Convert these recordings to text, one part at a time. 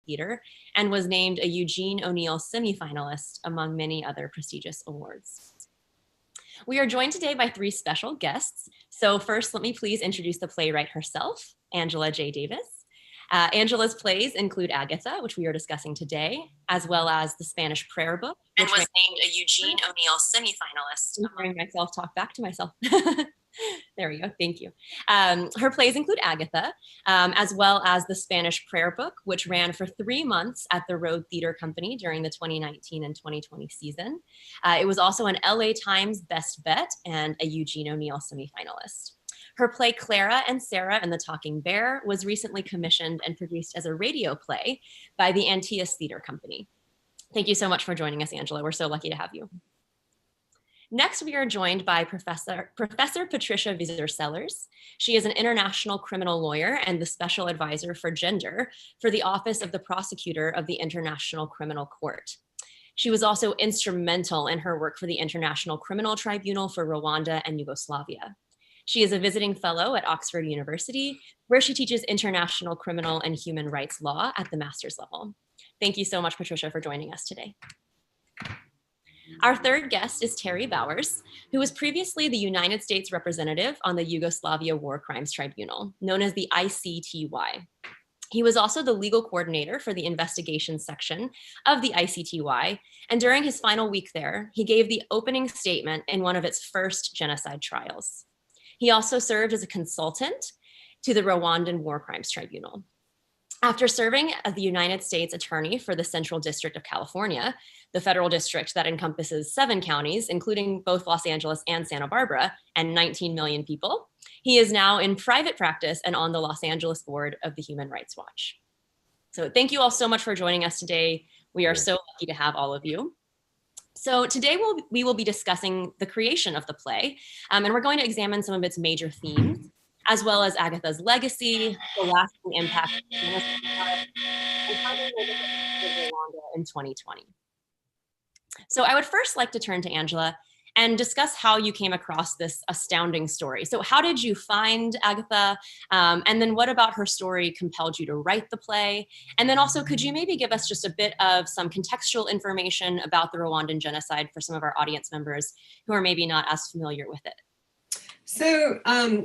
Theater and was named a Eugene O'Neill semifinalist, among many other prestigious awards. We are joined today by three special guests. So first, let me please introduce the playwright herself, Angela J. Davis. Angela's plays include Agatha, which we are discussing today, as well as The Spanish Prayer Book, which was named a Eugene O'Neill semifinalist. I'm hearing myself talk back to myself. There we go. Thank you. Her plays include Agatha, as well as The Spanish Prayer Book, which ran for 3 months at the Rhode Theater Company during the 2019 and 2020 season. It was also an LA Times Best Bet and a Eugene O'Neill semifinalist. Her play Clara and Sarah and the Talking Bear was recently commissioned and produced as a radio play by the Antaeus Theater Company. Thank you so much for joining us, Angela. We're so lucky to have you. Next, we are joined by Professor Patricia Visser-Sellers. She is an international criminal lawyer and the special advisor for gender for the Office of the Prosecutor of the International Criminal Court. She was also instrumental in her work for the International Criminal Tribunal for Rwanda and Yugoslavia. She is a visiting fellow at Oxford University, where she teaches international criminal and human rights law at the master's level. Thank you so much, Patricia, for joining us today. Our third guest is Terry Bowers, who was previously the United States representative on the Yugoslavia War Crimes Tribunal, known as the ICTY. He was also the legal coordinator for the investigations section of the ICTY, and during his final week there, he gave the opening statement in one of its first genocide trials. He also served as a consultant to the Rwandan War Crimes Tribunal. After serving as the United States Attorney for the Central District of California, the federal district that encompasses 7 counties, including both Los Angeles and Santa Barbara, and 19 million people, he is now in private practice and on the Los Angeles board of the Human Rights Watch. So thank you all so much for joining us today. We are so lucky to have all of you. So today we will be discussing the creation of the play, and we're going to examine some of its major themes, as well as Agatha's legacy, the lasting impact of genocide, and how they will Rwanda in 2020. So I would first like to turn to Angela and discuss how you came across this astounding story. So how did you find Agatha? And then what about her story compelled you to write the play? And then also, could you maybe give us just a bit of some contextual information about the Rwandan genocide for some of our audience members who are maybe not as familiar with it? So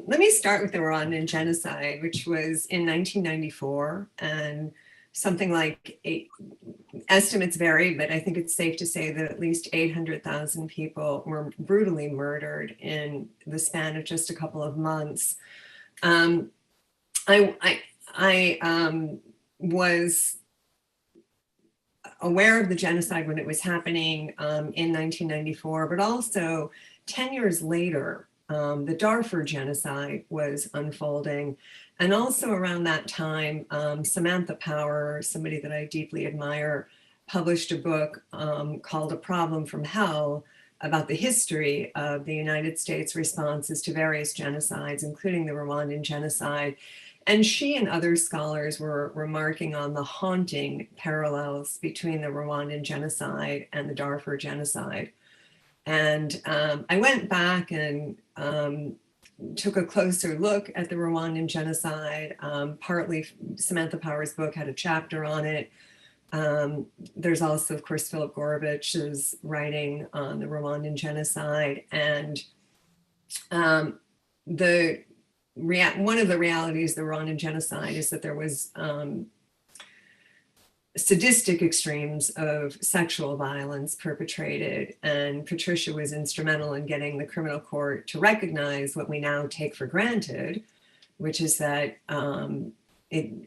let me start with the Rwandan genocide, which was in 1994, and something like estimates vary, but I think it's safe to say that at least 800,000 people were brutally murdered in the span of just a couple of months. I was aware of the genocide when it was happening in 1994, but also 10 years later, the Darfur genocide was unfolding. And also around that time, Samantha Power, somebody that I deeply admire, published a book called A Problem from Hell about the history of the United States responses to various genocides, including the Rwandan genocide. And she and other scholars were remarking on the haunting parallels between the Rwandan genocide and the Darfur genocide. And I went back and took a closer look at the Rwandan genocide. Partly Samantha Power's book had a chapter on it. There's also, of course, Philip Gorovich's writing on the Rwandan genocide. And one of the realities of the Rwandan genocide is that there was sadistic extremes of sexual violence perpetrated, and Patricia was instrumental in getting the criminal court to recognize what we now take for granted, which is that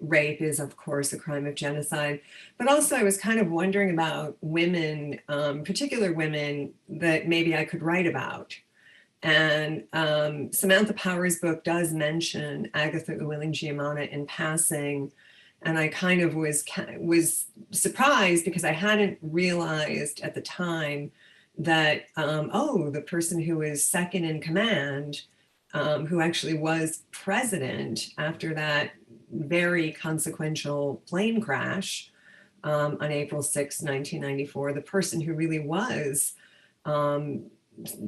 rape is, of course, a crime of genocide. But also I was kind of wondering about women, particular women that maybe I could write about. And Samantha Power's book does mention Agatha Uwilingiyimana in passing. And I kind of was surprised because I hadn't realized at the time that, the person who was second in command, who actually was president after that very consequential plane crash on April 6, 1994, the person who really was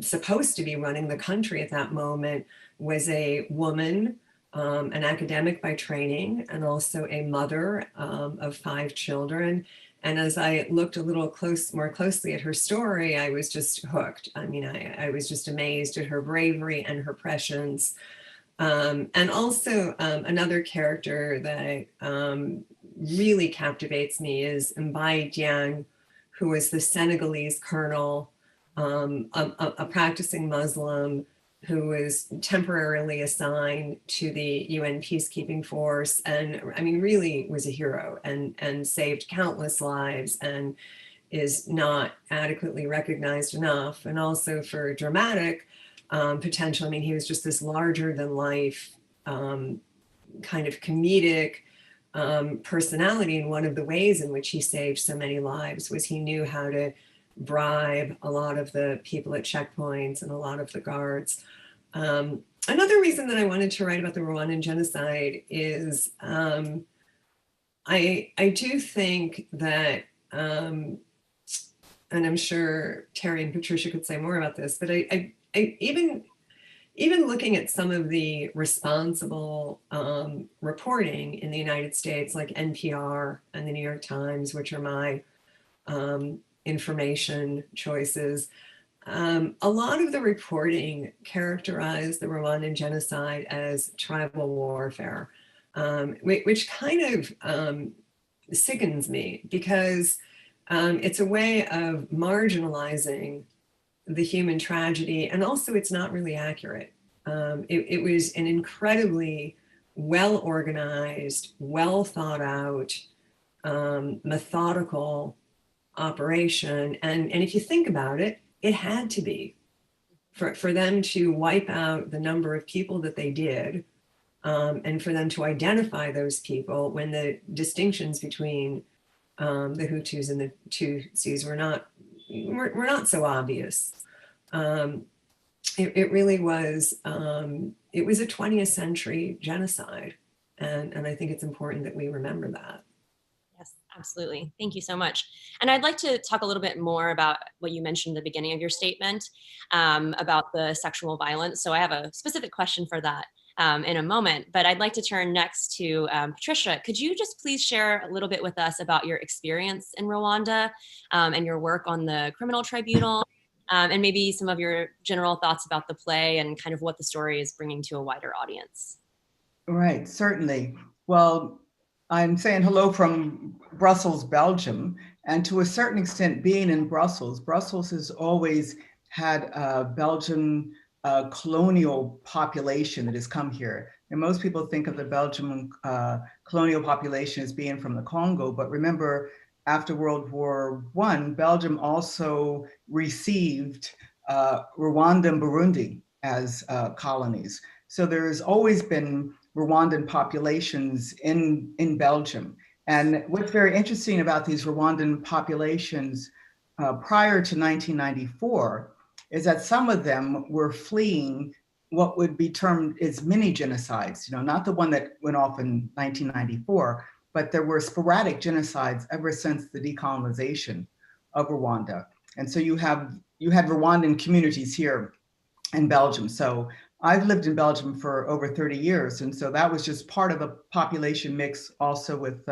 supposed to be running the country at that moment was a woman an academic by training and also a mother of 5 children. And as I looked a little more closely at her story, I was just hooked. I mean, I was just amazed at her bravery and her prescience. And also another character that really captivates me is Mbai Diang, who was the Senegalese colonel, a practicing Muslim who was temporarily assigned to the UN peacekeeping force, and I mean, really was a hero and saved countless lives and is not adequately recognized enough. And also for dramatic potential, I mean, he was just this larger than life kind of comedic personality. And one of the ways in which he saved so many lives was he knew how to bribe a lot of the people at checkpoints and a lot of the guards. Another reason that I wanted to write about the Rwandan genocide is I do think that, and I'm sure Terry and Patricia could say more about this, but I even looking at some of the responsible reporting in the United States, like NPR and the New York Times, which are my information choices, a lot of the reporting characterized the Rwandan genocide as tribal warfare, which kind of sickens me because it's a way of marginalizing the human tragedy, and also it's not really accurate. It was an incredibly well organized, well thought out, methodical operation. And if you think about it, it had to be for them to wipe out the number of people that they did, and for them to identify those people when the distinctions between the Hutus and the Tutsis were not so obvious. It really was, it was a 20th century genocide. And I think it's important that we remember that. Yes, absolutely. Thank you so much. And I'd like to talk a little bit more about what you mentioned at the beginning of your statement about the sexual violence. So I have a specific question for that in a moment, but I'd like to turn next to Patricia. Could you just please share a little bit with us about your experience in Rwanda and your work on the criminal tribunal, and maybe some of your general thoughts about the play and kind of what the story is bringing to a wider audience? Right, certainly. Well, I'm saying hello from Brussels, Belgium. And to a certain extent, being in Brussels, Brussels has always had a Belgian colonial population that has come here. And most people think of the Belgian colonial population as being from the Congo, but remember, after World War I, Belgium also received Rwanda and Burundi as colonies. So there's always been Rwandan populations in Belgium. And what's very interesting about these Rwandan populations prior to 1994 is that some of them were fleeing what would be termed as mini genocides, not the one that went off in 1994, but there were sporadic genocides ever since the decolonization of Rwanda. And so you had Rwandan communities here in Belgium. So I've lived in Belgium for over 30 years. And so that was just part of the population mix also with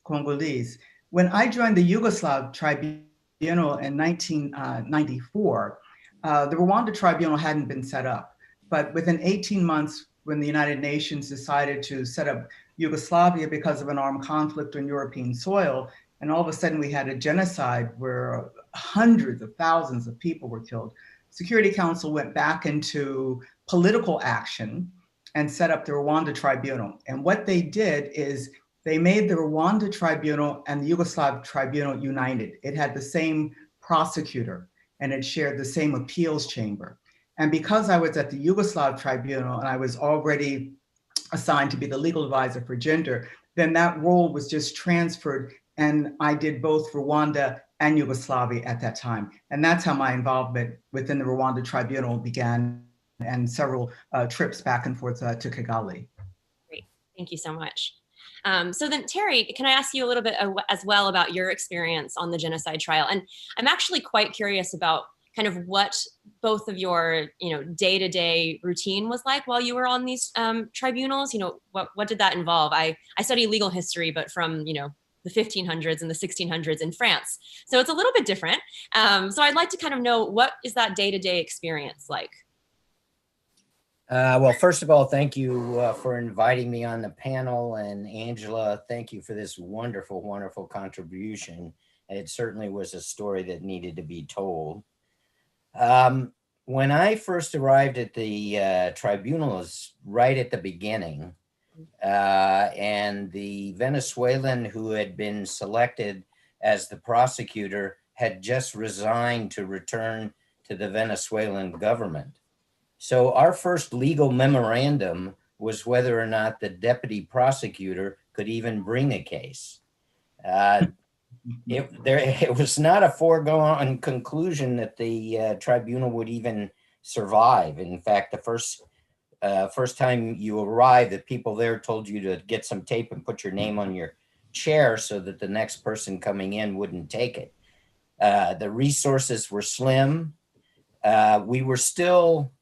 Congolese. When I joined the Yugoslav Tribunal in 1994, the Rwanda Tribunal hadn't been set up. But within 18 months, when the United Nations decided to set up Yugoslavia because of an armed conflict on European soil, and all of a sudden we had a genocide where hundreds of thousands of people were killed, Security Council went back into political action and set up the Rwanda Tribunal. And what they did is they made the Rwanda Tribunal and the Yugoslav Tribunal united. It had the same prosecutor and it shared the same appeals chamber. And because I was at the Yugoslav Tribunal and I was already assigned to be the legal advisor for gender, then that role was just transferred and I did both Rwanda and Yugoslavia at that time. And that's how my involvement within the Rwanda Tribunal began, and several trips back and forth to Kigali. Great, thank you so much. So then, Terry, can I ask you a little bit as well about your experience on the genocide trial? And I'm actually quite curious about kind of what both of your, day-to-day routine was like while you were on these tribunals. What did that involve? I study legal history, but from, the 1500s and the 1600s in France. So it's a little bit different. So I'd like to kind of know, what is that day-to-day experience like? Well, first of all, thank you for inviting me on the panel. And Angela, thank you for this wonderful, wonderful contribution. It certainly was a story that needed to be told. When I first arrived at the tribunals right at the beginning, and the Venezuelan who had been selected as the prosecutor had just resigned to return to the Venezuelan government. So our first legal memorandum was whether or not the deputy prosecutor could even bring a case. It was not a foregone conclusion that the tribunal would even survive. In fact, the first time you arrived, the people there told you to get some tape and put your name on your chair so that the next person coming in wouldn't take it. The resources were slim. We were still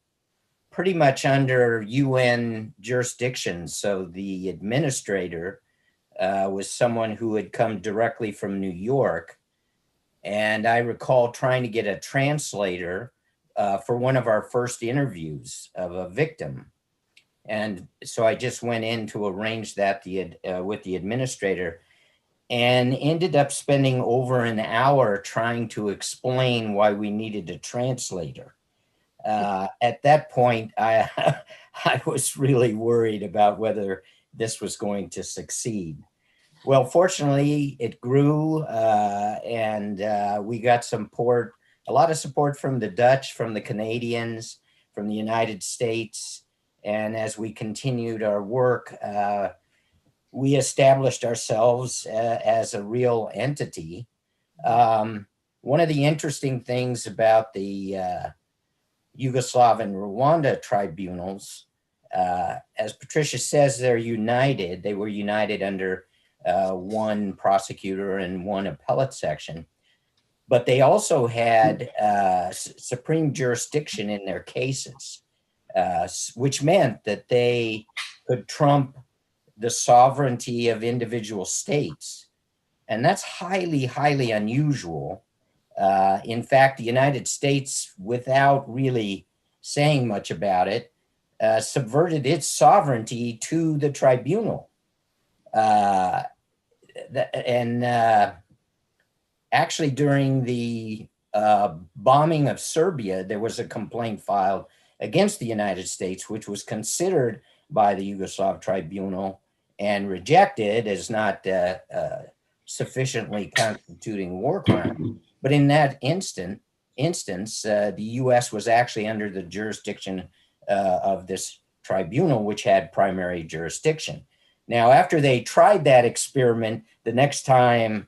pretty much under UN jurisdiction. So the administrator was someone who had come directly from New York. And I recall trying to get a translator for one of our first interviews of a victim. And so I just went in to arrange that with the administrator, and ended up spending over an hour trying to explain why we needed a translator. At that point, I was really worried about whether this was going to succeed. Well, fortunately, it grew, and we got a lot of support from the Dutch, from the Canadians, from the United States. And as we continued our work, we established ourselves as a real entity. One of the interesting things about the Yugoslav and Rwanda tribunals, as Patricia says, they're united. They were united under one prosecutor and one appellate section, but they also had supreme jurisdiction in their cases, which meant that they could trump the sovereignty of individual states. And that's highly, highly unusual. In fact, the United States, without really saying much about it, subverted its sovereignty to the tribunal. Actually, during the bombing of Serbia, there was a complaint filed against the United States, which was considered by the Yugoslav tribunal and rejected as not sufficiently constituting war crime. But in that instance, the U.S. was actually under the jurisdiction of this tribunal, which had primary jurisdiction. Now, after they tried that experiment, the next time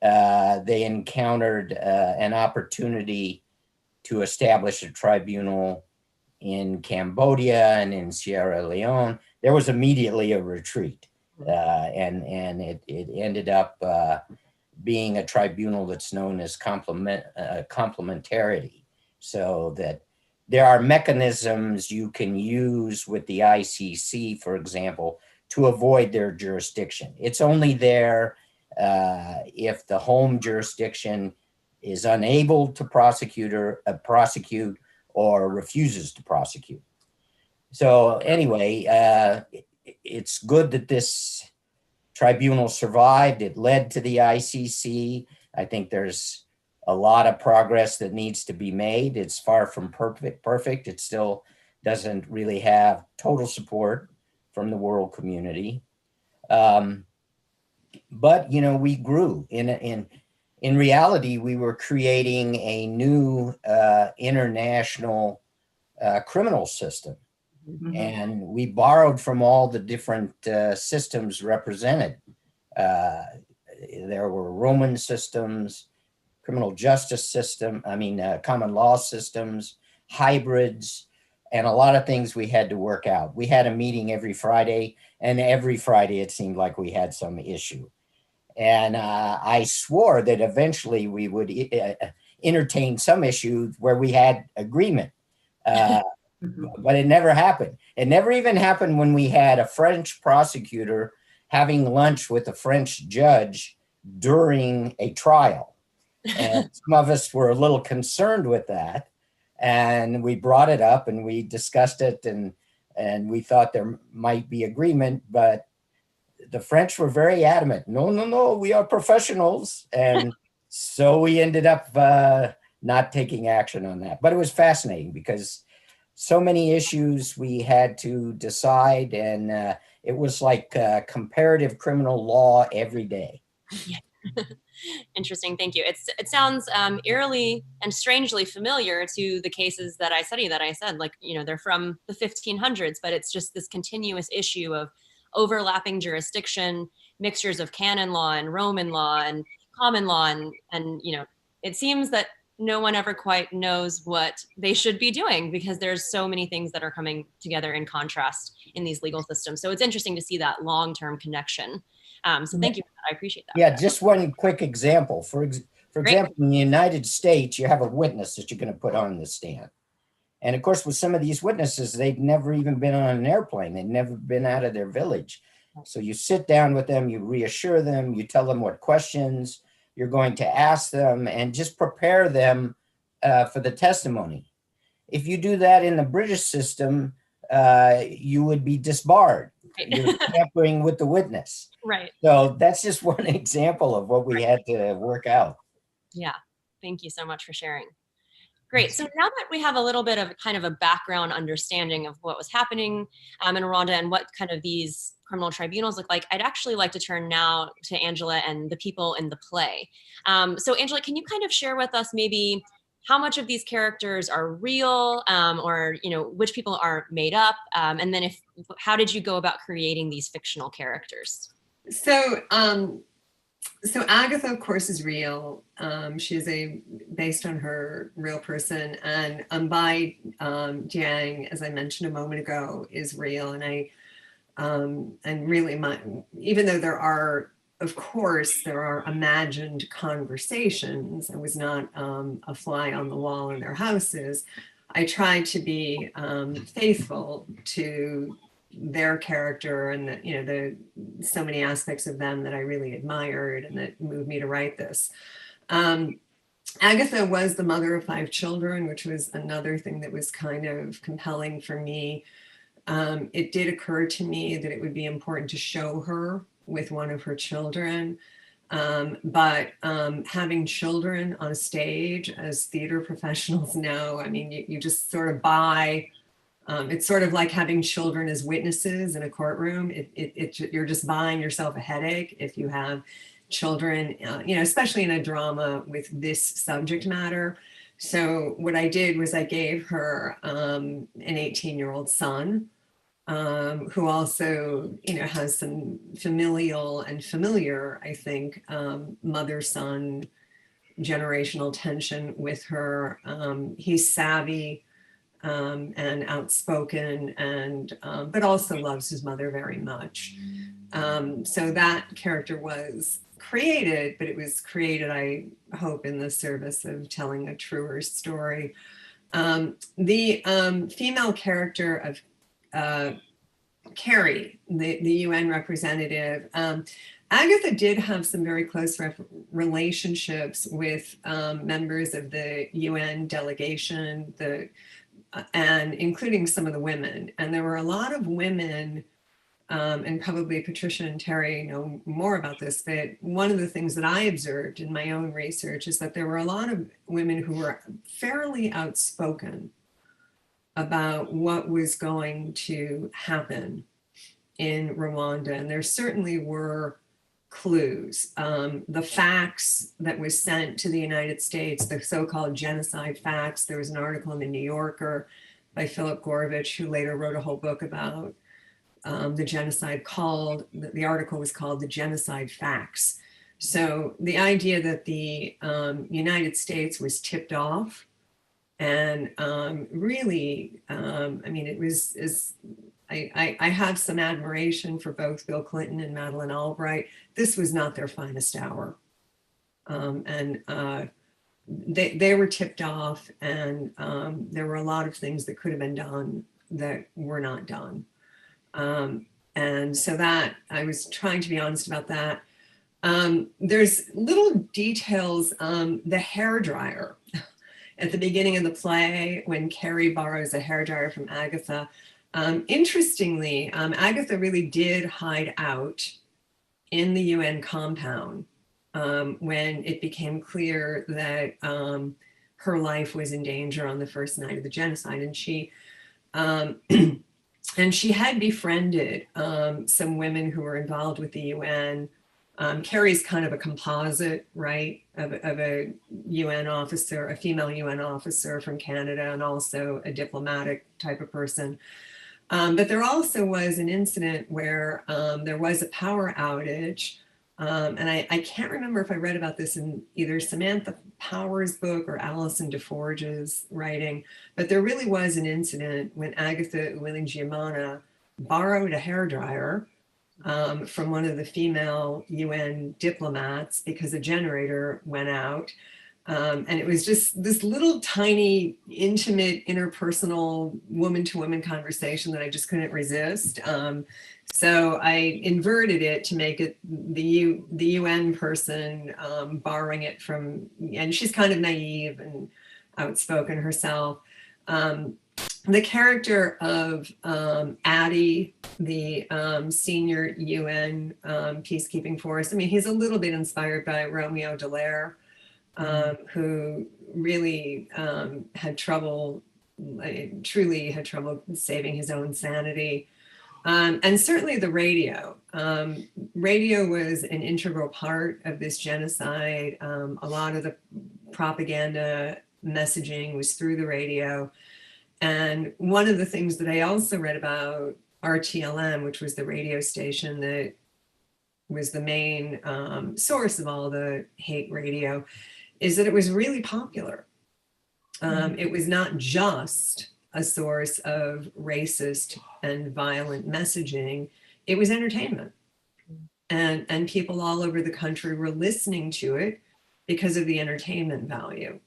they encountered an opportunity to establish a tribunal in Cambodia and in Sierra Leone, there was immediately a retreat. And it ended up being a tribunal that's known as complementarity, so that there are mechanisms you can use with the ICC, for example, to avoid their jurisdiction. It's only there if the home jurisdiction is unable to prosecute or refuses to prosecute. So anyway, it's good that this tribunal survived. It led to the ICC. I think there's a lot of progress that needs to be made. It's far from perfect. It still doesn't really have total support from the world community. But, we grew. In reality, we were creating a new international criminal system. Mm-hmm. And we borrowed from all the different systems represented. There were Roman systems, criminal justice system, common law systems, hybrids, and a lot of things we had to work out. We had a meeting every Friday, and every Friday it seemed like we had some issue. And I swore that eventually we would entertain some issue where we had agreement. But it never happened. It never even happened when we had a French prosecutor having lunch with a French judge during a trial. And some of us were a little concerned with that. And we brought it up and we discussed it, and we thought there might be agreement, but the French were very adamant. No, no, no, we are professionals. And so we ended up not taking action on that. But it was fascinating because so many issues we had to decide, and it was like comparative criminal law every day. Yeah. Interesting. Thank you. It sounds eerily and strangely familiar to the cases that I study that I said, like, they're from the 1500s, but it's just this continuous issue of overlapping jurisdiction, mixtures of canon law and Roman law and common law. And it seems that no one ever quite knows what they should be doing because there's so many things that are coming together in contrast in these legal systems. So it's interesting to see that long-term connection. So thank you for that. I appreciate that. Yeah, just one quick example. For example, in the United States, you have a witness that you're going to put on the stand. And of course, with some of these witnesses, they've never even been on an airplane. They've never been out of their village. So you sit down with them, you reassure them, you tell them what questions you're going to ask them, and just prepare them for the testimony. If you do that in the British system, you would be disbarred. Right. You're tampering with the witness. Right. So that's just one example of what we had to work out. Yeah. Thank you so much for sharing. Great. So now that we have a little bit of kind of a background understanding of what was happening in Rwanda and what kind of these criminal tribunals look like, I'd actually like to turn now to Angela and the people in the play. So Angela, can you kind of share with us maybe how much of these characters are real, or which people are made up, and then how did you go about creating these fictional characters? So Agatha, of course, is real. She's based on her real person, and Mbai Jiang, as I mentioned a moment ago, is real. And really, even though there are imagined conversations. I was not a fly on the wall in their houses. I tried to be faithful to their character and the so many aspects of them that I really admired and that moved me to write this. Agatha was the mother of 5 children, which was another thing that was kind of compelling for me. It did occur to me that it would be important to show her with one of her children. But having children on a stage, as theater professionals know, I mean, you just sort of buy, it's sort of like having children as witnesses in a courtroom. You're just buying yourself a headache if you have children, especially in a drama with this subject matter. So what I did was I gave her an 18-year-old son, who also, has some familial and familiar, I think, mother-son generational tension with her. He's savvy and outspoken, and but also loves his mother very much. So that character was created, but it was created, I hope, in the service of telling a truer story. The female character of Carrie, the UN representative, Agatha did have some very close relationships with members of the UN delegation, and including some of the women. And there were a lot of women, and probably Patricia and Terry know more about this, but one of the things that I observed in my own research is that there were a lot of women who were fairly outspoken about what was going to happen in Rwanda. And there certainly were clues. The fax that was sent to the United States, the so-called genocide fax, there was an article in the New Yorker by Philip Gorovitch, who later wrote a whole book about the genocide the article was called The Genocide Fax. So the idea that the United States was tipped off, and really, I mean, it was, I have some admiration for both Bill Clinton and Madeleine Albright. This was not their finest hour. And they were tipped off, and there were a lot of things that could have been done that were not done. And so that, I was trying to be honest about that. There's little details, the hair dryer at the beginning of the play when Carrie borrows a hair dryer from Agatha. Interestingly, Agatha really did hide out in the UN compound when it became clear that her life was in danger on the first night of the genocide. And she and she had befriended some women who were involved with the UN. Carrie's kind of a composite, right, of a UN officer, a female UN officer from Canada, and also a diplomatic type of person. But there also was an incident where there was a power outage. And I can't remember if I read about this in either Samantha Power's book or Alison DeForge's writing, but there really was an incident when Agatha Uwilingiyimana borrowed a hairdryer from one of the female UN diplomats because a generator went out. And it was just this little tiny, intimate, interpersonal woman-to-woman conversation that I just couldn't resist. So I inverted it to make it the UN person borrowing it from, and she's kind of naive and outspoken herself. The character of Addie, the senior UN peacekeeping force, I mean, he's a little bit inspired by Romeo Dallaire, who really had trouble, truly had trouble saving his own sanity. And certainly the radio. Radio was an integral part of this genocide. A lot of the propaganda messaging was through the radio. And one of the things that I also read about RTLM, which was the radio station that was the main source of all the hate radio, is that it was really popular. It was not just a source of racist and violent messaging, it was entertainment. And people all over the country were listening to it because of the entertainment value.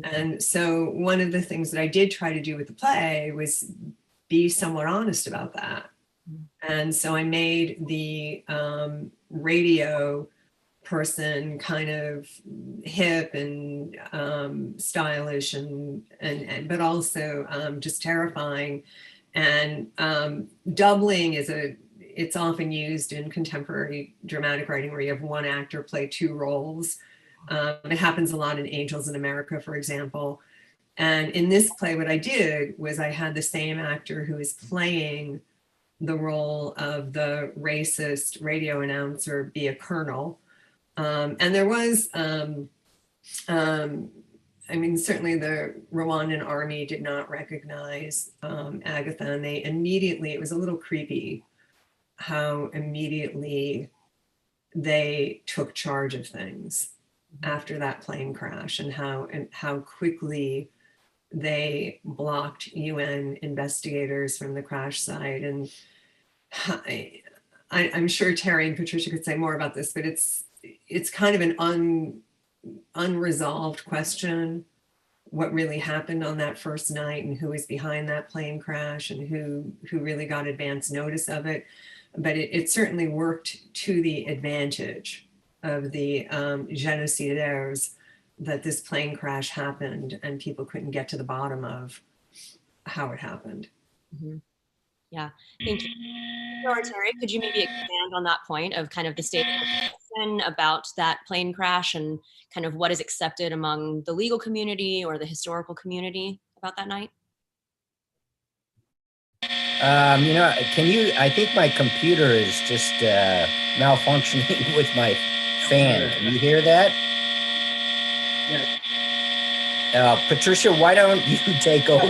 And so one of the things that I did try to do with the play was be somewhat honest about that. And so I made the radio person kind of hip and stylish and but also just terrifying. And doubling is it's often used in contemporary dramatic writing where you have one actor play two roles. It happens a lot in Angels in America, for example. And in this play, what I did was I had the same actor who is playing the role of the racist radio announcer be a colonel. And there was, I mean, certainly the Rwandan army did not recognize Agatha, and they immediately, it was a little creepy how immediately they took charge of things after that plane crash, and how quickly they blocked UN investigators from the crash site. And I'm sure Terry and Patricia could say more about this, but it's kind of an unresolved question, what really happened on that first night and who was behind that plane crash and who really got advance notice of it. But it certainly worked to the advantage of the genocidaires that this plane crash happened and people couldn't get to the bottom of how it happened. Mm-hmm. Yeah, thank you. Or Terry, could you maybe expand on that point of kind of the state of the question about that plane crash and kind of what is accepted among the legal community or the historical community about that night? You know, I think my computer is just malfunctioning with my fan. Can you hear that? Yes. Patricia, why don't you take over?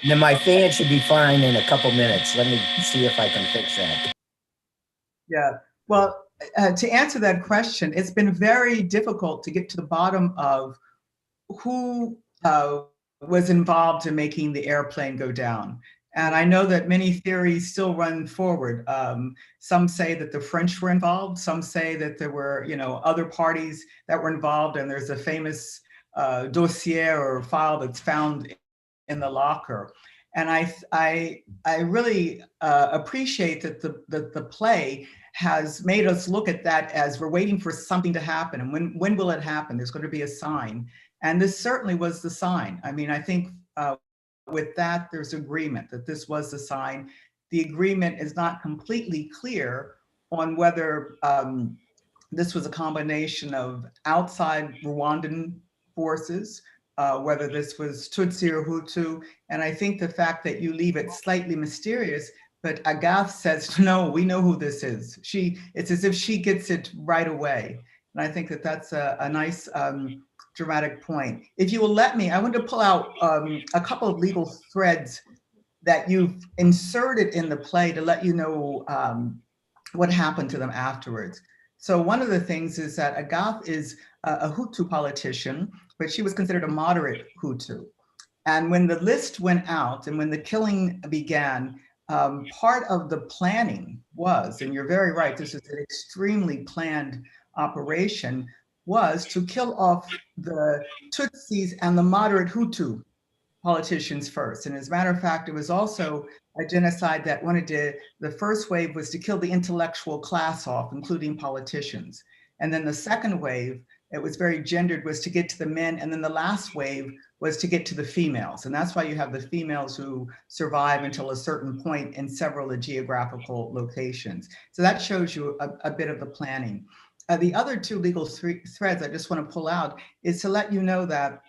Then my fan should be fine in a couple minutes. Let me see if I can fix that. Yeah, well, to answer that question, it's been very difficult to get to the bottom of who was involved in making the airplane go down. And I know that many theories still run forward. Some say that the French were involved. Some say that there were, other parties that were involved. And there's a famous dossier or file that's found in the locker. And I really appreciate that the play has made us look at that as we're waiting for something to happen. And when will it happen? There's going to be a sign. And this certainly was the sign. I mean, I think with that, there's agreement that this was the sign. The agreement is not completely clear on whether this was a combination of outside Rwandan forces, whether this was Tutsi or Hutu. And I think the fact that you leave it slightly mysterious, but Agathe says, no, we know who this is. It's as if she gets it right away. And I think that that's a nice dramatic point. If you will let me, I want to pull out a couple of legal threads that you've inserted in the play to let you know what happened to them afterwards. So one of the things is that Agathe is a Hutu politician, but she was considered a moderate Hutu. And when the list went out and when the killing began, part of the planning was, and you're very right, this is an extremely planned operation, was to kill off the Tutsis and the moderate Hutu politicians first. And as a matter of fact, it was also a genocide that wanted to, the first wave was to kill the intellectual class off, including politicians. And then the second wave, it was very gendered, was to get to the men. And then the last wave was to get to the females. And that's why you have the females who survive until a certain point in several geographical locations. So that shows you a bit of the planning. The other two legal threads I just want to pull out is to let you know that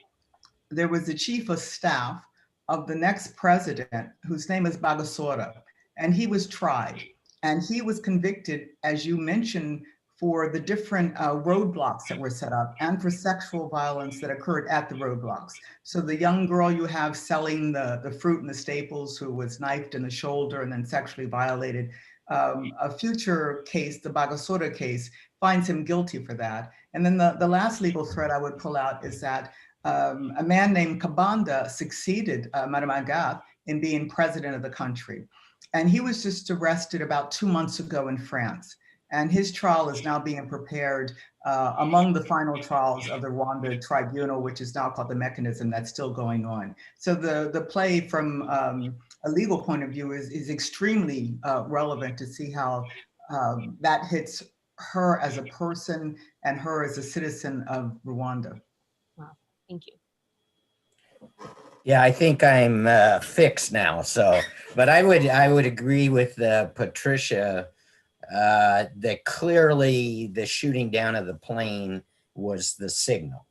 there was the chief of staff of the next president, whose name is Bagasora, and he was tried. And he was convicted, as you mentioned, for the different roadblocks that were set up and for sexual violence that occurred at the roadblocks. So the young girl you have selling the fruit and the staples who was knifed in the shoulder and then sexually violated, a future case, the Bagasora case, finds him guilty for that. And then the last legal thread I would pull out is that a man named Kabanda succeeded Madame Agathe in being president of the country. And he was just arrested about 2 months ago in France. And his trial is now being prepared among the final trials of the Rwanda tribunal, which is now called the Mechanism, that's still going on. So the play from a legal point of view is extremely relevant to see how that hits her as a person and her as a citizen of Rwanda. Wow, thank you. Yeah, I think I'm fixed now. So, but I would agree with Patricia that clearly the shooting down of the plane was the signal.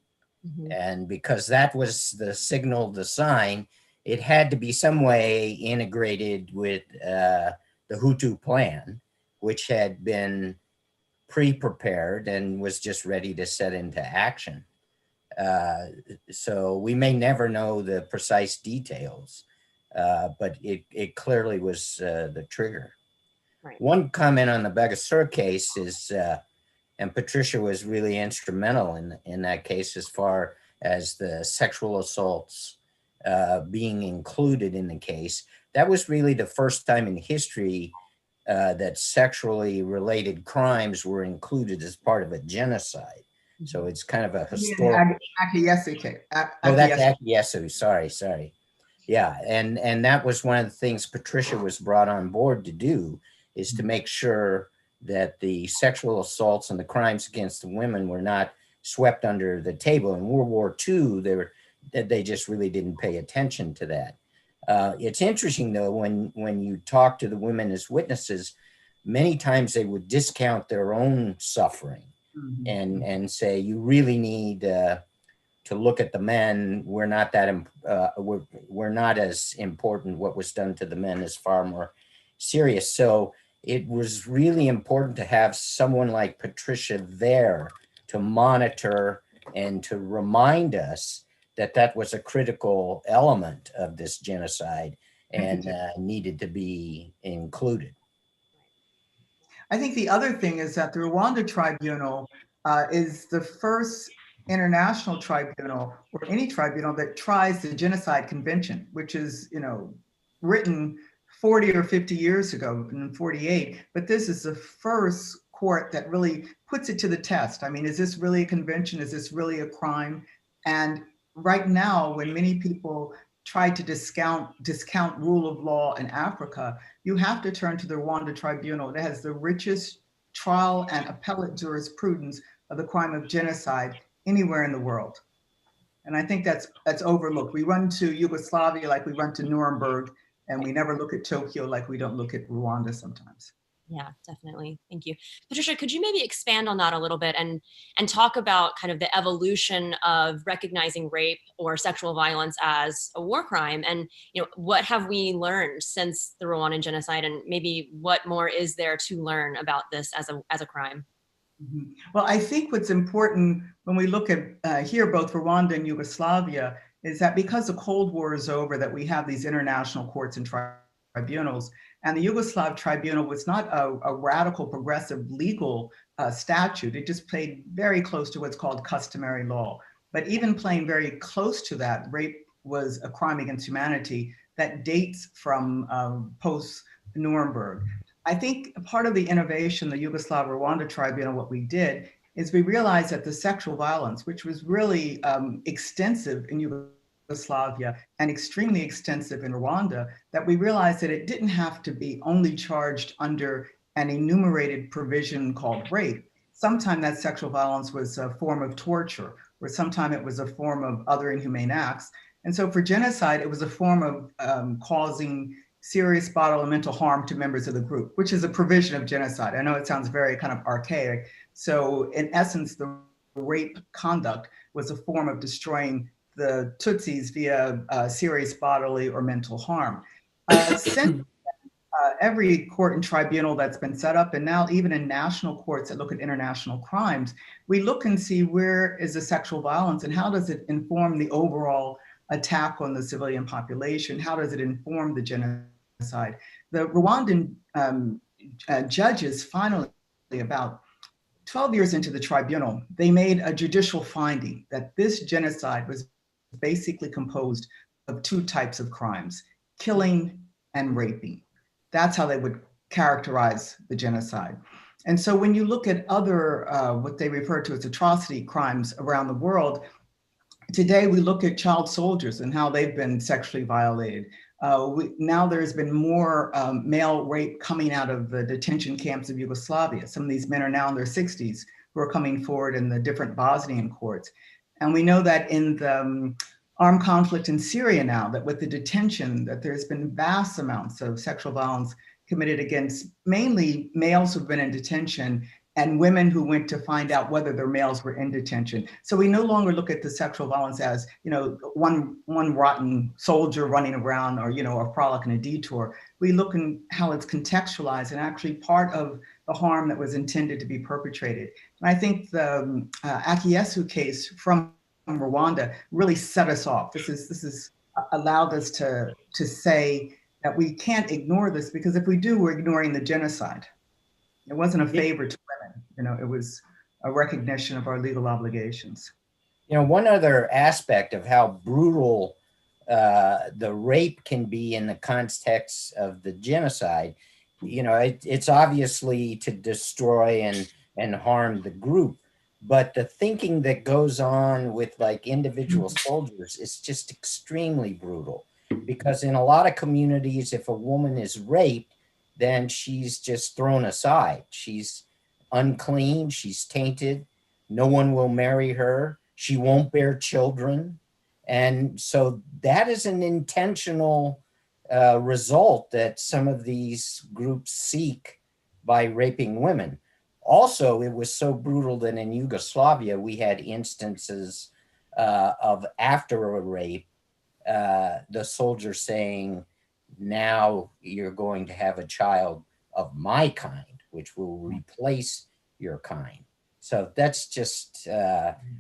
Mm-hmm. And because that was the signal, the sign, it had to be some way integrated with the Hutu plan, which had been pre-prepared and was just ready to set into action. So we may never know the precise details, but it clearly was the trigger. Right. One comment on the Bagasura case is, and Patricia was really instrumental in that case as far as the sexual assaults being included in the case. That was really the first time in history that sexually related crimes were included as part of a genocide. So it's kind of a historical. Oh, that's Akiyesu. Sorry. Yeah, and that was one of the things Patricia was brought on board to do, is to make sure that the sexual assaults and the crimes against the women were not swept under the table. In World War II, they just really didn't pay attention to that. It's interesting, though, when you talk to the women as witnesses, many times they would discount their own suffering. Mm-hmm. and say, you really need to look at the men. We're not that we're not as important. What was done to the men is far more serious. So it was really important to have someone like Patricia there to monitor and to remind us that that was a critical element of this genocide and needed to be included. I think the other thing is that the Rwanda Tribunal is the first international tribunal or any tribunal that tries the Genocide Convention, which is, written 40 or 50 years ago in 48. But this is the first court that really puts it to the test. I mean, is this really a convention? Is this really a crime? And right now, when many people try to discount rule of law in Africa, you have to turn to the Rwanda Tribunal that has the richest trial and appellate jurisprudence of the crime of genocide anywhere in the world. And I think that's overlooked. We run to Yugoslavia like we run to Nuremberg, and we never look at Tokyo like we don't look at Rwanda sometimes. Yeah, definitely. Thank you. Patricia, could you maybe expand on that a little bit and talk about kind of the evolution of recognizing rape or sexual violence as a war crime? And, you know, what have we learned since the Rwandan genocide, and maybe what more is there to learn about this as a crime? Mhm. Well, I think what's important when we look at here, both Rwanda and Yugoslavia, is that because the Cold War is over, that we have these international courts and tribunals. And the Yugoslav tribunal was not a radical, progressive legal statute. It just played very close to what's called customary law. But even playing very close to that, rape was a crime against humanity that dates from post-Nuremberg. I think part of the innovation, the Yugoslav Rwanda Tribunal, what we did is we realized that the sexual violence, which was really extensive in Yugoslavia and extremely extensive in Rwanda, that we realized that it didn't have to be only charged under an enumerated provision called rape. Sometimes that sexual violence was a form of torture, or sometimes it was a form of other inhumane acts. And so for genocide, it was a form of causing serious bodily and mental harm to members of the group, which is a provision of genocide. I know it sounds very kind of archaic. So in essence, the rape conduct was a form of destroying the Tutsis via serious bodily or mental harm. Since every court and tribunal that's been set up, and now even in national courts that look at international crimes, we look and see where is the sexual violence and how does it inform the overall attack on the civilian population? How does it inform the genocide? The Rwandan judges finally, about 12 years into the tribunal, they made a judicial finding that this genocide was basically composed of two types of crimes, killing and raping. That's how they would characterize the genocide. And so when you look at other, what they refer to as atrocity crimes around the world, today we look at child soldiers and how they've been sexually violated. Now there's been more male rape coming out of the detention camps of Yugoslavia. Some of these men are now in their 60s who are coming forward in the different Bosnian courts. And we know that in the armed conflict in Syria now, that with the detention, that there's been vast amounts of sexual violence committed against mainly males who've been in detention and women who went to find out whether their males were in detention. So we no longer look at the sexual violence as, you know, one rotten soldier running around or, you know, a frolic and a detour. We look at how it's contextualized and actually part of the harm that was intended to be perpetrated. And I think the Akiyesu case from Rwanda really set us off. This is allowed us to say that we can't ignore this, because if we do, we're ignoring the genocide. It wasn't a favor to women, you know, it was a recognition of our legal obligations. You know, one other aspect of how brutal the rape can be in the context of the genocide, you know, it's obviously to destroy and harm the group, but the thinking that goes on with like individual soldiers is just extremely brutal, because in a lot of communities, if a woman is raped, then she's just thrown aside. She's unclean, she's tainted, no one will marry her, she won't bear children. And so that is an intentional result that some of these groups seek by raping women. Also, it was so brutal that in Yugoslavia, we had instances of after a rape, the soldier saying, now you're going to have a child of my kind, which will replace your kind. So that's just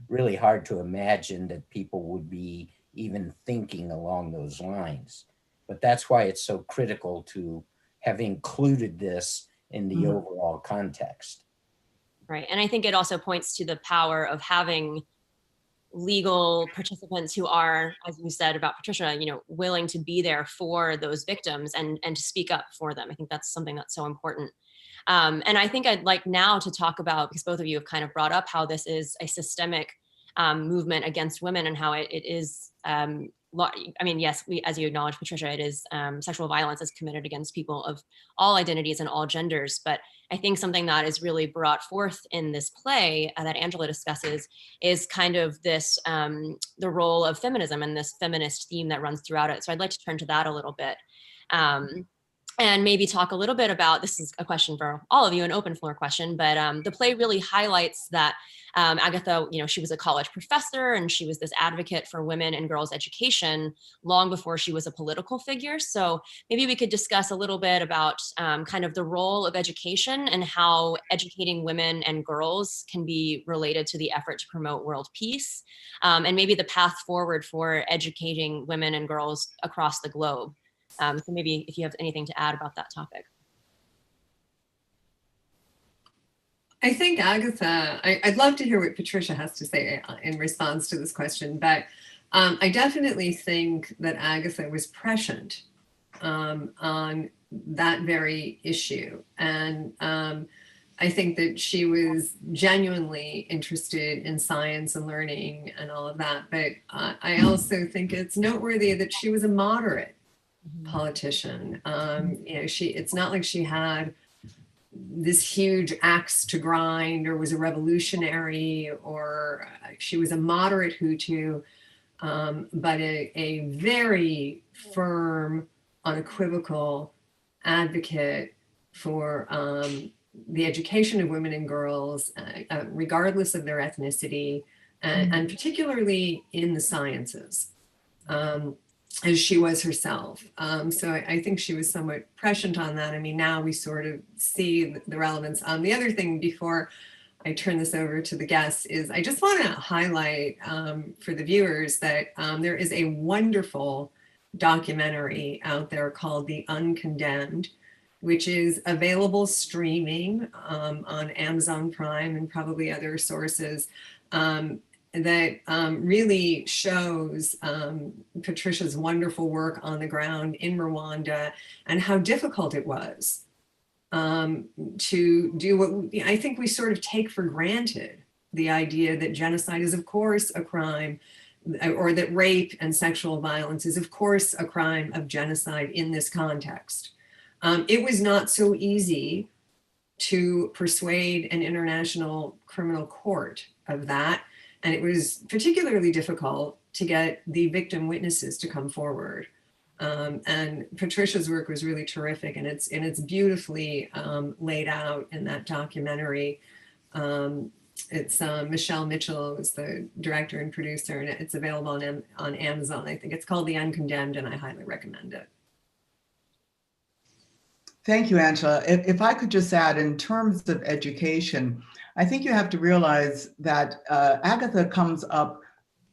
really hard to imagine that people would be even thinking along those lines. But that's why it's so critical to have included this in the overall context. Right. And I think it also points to the power of having legal participants who are, as you said about Patricia, you know, willing to be there for those victims and to speak up for them. I think that's something that's so important. And I think I'd like now to talk about, because both of you have kind of brought up how this is a systemic movement against women and how it is, I mean, yes, as you acknowledge, Patricia, it is sexual violence is committed against people of all identities and all genders. But I think something that is really brought forth in this play that Angela discusses is kind of this, the role of feminism and this feminist theme that runs throughout it. So I'd like to turn to that a little bit. And maybe talk a little bit about, this is a question for all of you, an open floor question, but the play really highlights that Agatha, she was a college professor and she was this advocate for women and girls' education long before she was a political figure. So maybe we could discuss a little bit about kind of the role of education and how educating women and girls can be related to the effort to promote world peace, and maybe the path forward for educating women and girls across the globe. So maybe if you have anything to add about that topic. I think, Agatha, I'd love to hear what Patricia has to say in response to this question, but I definitely think that Agatha was prescient on that very issue. And I think that she was genuinely interested in science and learning and all of that. But I also think it's noteworthy that she was a moderate politician. It's not like she had this huge axe to grind or was a revolutionary, or she was a moderate Hutu, but a very firm, unequivocal advocate for the education of women and girls, regardless of their ethnicity, and particularly in the sciences. As she was herself. So I think she was somewhat prescient on that. I mean, now we sort of see the relevance. The other thing before I turn this over to the guests is I just want to highlight for the viewers that there is a wonderful documentary out there called The Uncondemned, which is available streaming on Amazon Prime and probably other sources. That really shows Patricia's wonderful work on the ground in Rwanda and how difficult it was to do what I think we sort of take for granted, the idea that genocide is of course a crime, or that rape and sexual violence is of course a crime of genocide in this context. It was not so easy to persuade an international criminal court of that. And it was particularly difficult to get the victim witnesses to come forward. And Patricia's work was really terrific, and it's beautifully laid out in that documentary. It's Michelle Mitchell is the director and producer, and it's available on Amazon. I think it's called The Uncondemned, and I highly recommend it. Thank you, Angela. If I could just add, in terms of education, I think you have to realize that Agatha comes up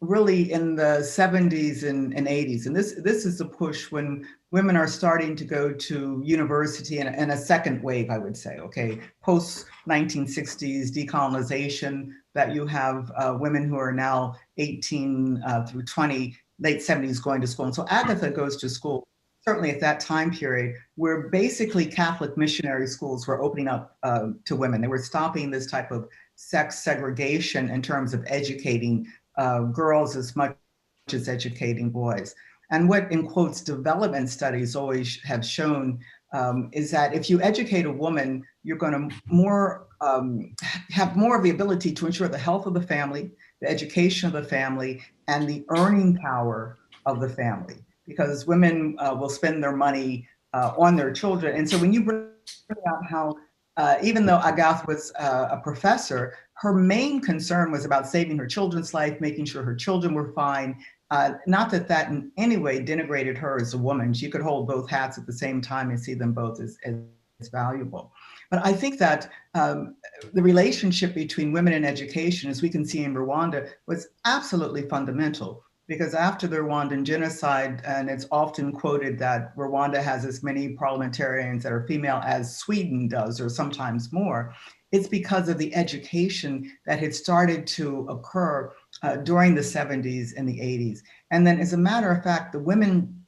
really in the 70s and 80s. And this is a push when women are starting to go to university, and a second wave, I would say, okay, post-1960s decolonization, that you have women who are now 18 through 20, late 70s going to school. And so Agatha goes to school. Certainly at that time period, where basically Catholic missionary schools were opening up to women. They were stopping this type of sex segregation in terms of educating girls as much as educating boys. And what, in quotes, development studies always have shown is that if you educate a woman, you're going to have more of the ability to ensure the health of the family, the education of the family, and the earning power of the family. Because women will spend their money on their children. And so when you bring out how, even though Agathe was a professor, her main concern was about saving her children's life, making sure her children were fine. Not that that in any way denigrated her as a woman. She could hold both hats at the same time and see them both as valuable. But I think that the relationship between women and education, as we can see in Rwanda, was absolutely fundamental. Because after the Rwandan genocide, and it's often quoted that Rwanda has as many parliamentarians that are female as Sweden does, or sometimes more, it's because of the education that had started to occur during the 70s and the 80s. And then, as a matter of fact, the women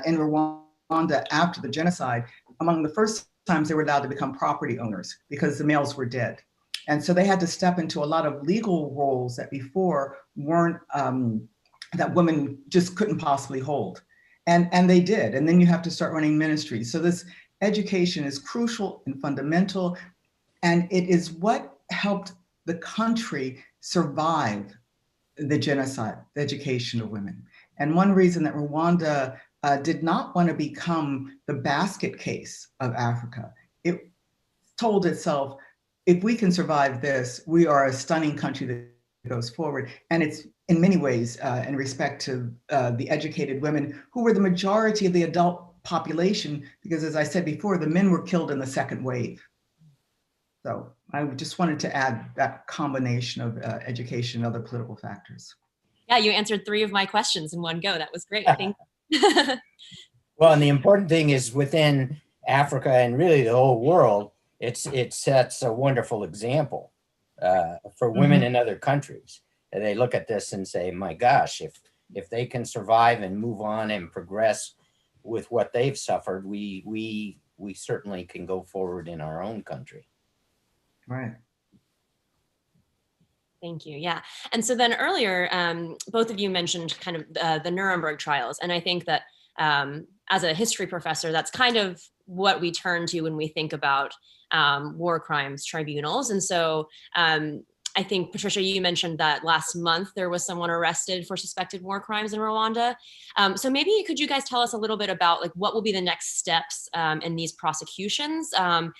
in Rwanda after the genocide, among the first times they were allowed to become property owners because the males were dead. And so they had to step into a lot of legal roles that before weren't, that women just couldn't possibly hold. And they did. And then you have to start running ministries. So this education is crucial and fundamental. And it is what helped the country survive the genocide, the education of women. And one reason that Rwanda did not want to become the basket case of Africa, it told itself, if we can survive this, we are a stunning country that goes forward. And it's in many ways in respect to the educated women who were the majority of the adult population, because as I said before, the men were killed in the second wave. So I just wanted to add that combination of education and other political factors. Yeah, you answered 3 of my questions in one go. That was great. Thank you. Well, and the important thing is within Africa and really the whole world, it sets a wonderful example for women in other countries. And they look at this and say, my gosh, if they can survive and move on and progress with what they've suffered, we certainly can go forward in our own country. Right. Thank you. Yeah. And so then earlier, both of you mentioned kind of the Nuremberg trials. And I think that as a history professor, that's kind of what we turn to when we think about war crimes tribunals. And so I think, Patricia, you mentioned that last month there was someone arrested for suspected war crimes in Rwanda. So maybe could you guys tell us a little bit about like what will be the next steps in these prosecutions? And